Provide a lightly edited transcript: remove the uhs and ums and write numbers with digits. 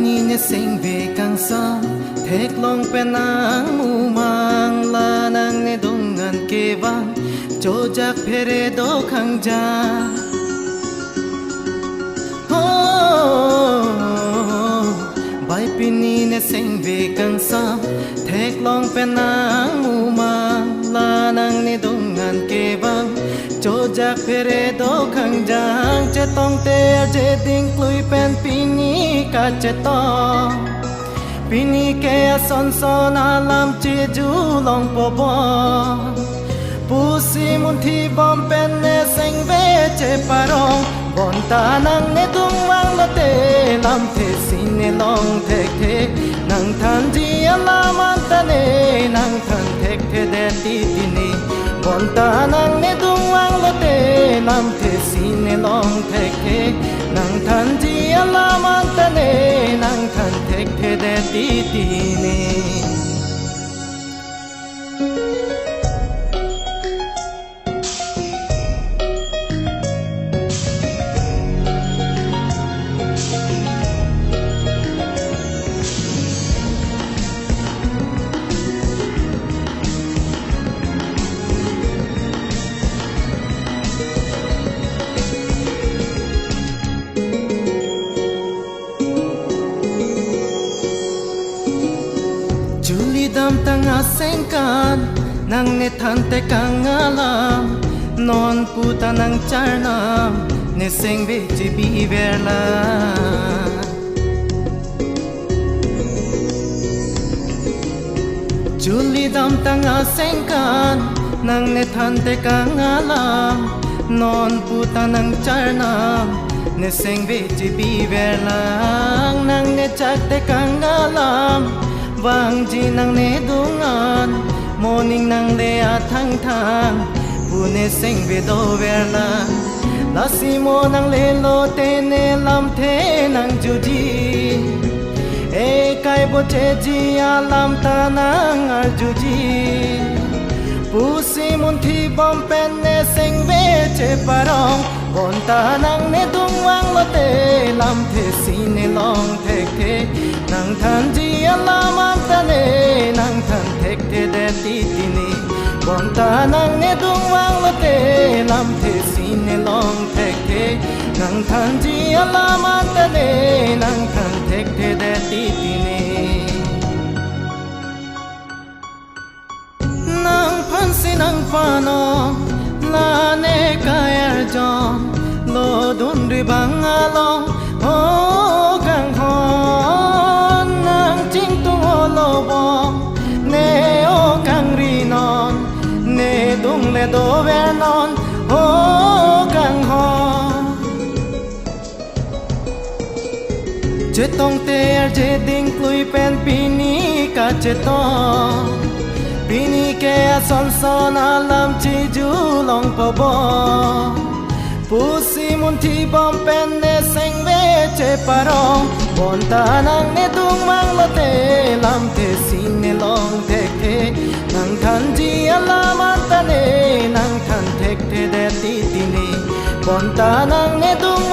ni ne sing ve kang sa thek long pe nang mu mang la nang ne dong an ke bang cho jak phere do khang ja bai pini ne sing ve kang sa thek long pe nang mu mang la nang ne dong an ke bang cho jak phere do khang jang che tong te je ding klui pen pini ka che to pini ke son son alam che ju long po bo pu si mun thi bom pen ne sing ve che parong bon ta nang ne tung wang la te lam the sin ne long thek the nang than ji ala man ta ne nang than thek the de ti ti ne bon ta nang ne tung wang la te lam the sin ne long thek the nang than ji ala man ta ne nang than thek the de ti ti ne Juli dam tanga sengkan nang ne thante kang alam non puta nang charnam ne seng ve ji bi verla Juli dam tanga sengkan nang ne thante kang alam non puta nang charnam ne seng ve ji bi verla nang ne chakte kang alam vang ji nang ne dungan morning nang le a thang thang pune sing ve do verla la si mo nang le lo te ne lam the nang ju ji e kai bo che ji a lam ta nang ar ju ji pu si mun thi bom pen ne sing ve che parong bon ta nang ne dung wang lo te lam the si ne long thek the nang than ji ala man ta ne nang than thek the de ti ti ne bon ta nang ne dung wang lo te lam the si ne long thek the nang than ji ala man ta ne nang than thek the de ti ti ne nang phan si nang pa no la ne ka yar jon lo dun ri bang along ho kang hon nang ching tu lo bo ne o kang ri non ne dung le do ve non ho kang ho che tong te je ding klui pen pini ka che to pini ke son son alam chi ju long po bo pu si mun thi bom pen ne sing ve che parong bon ta nang ne tung mang lo te lam te sin ne long thek the nang than ji ala man ta ne nang than thek the de ti ti ne bon ta nang ne tung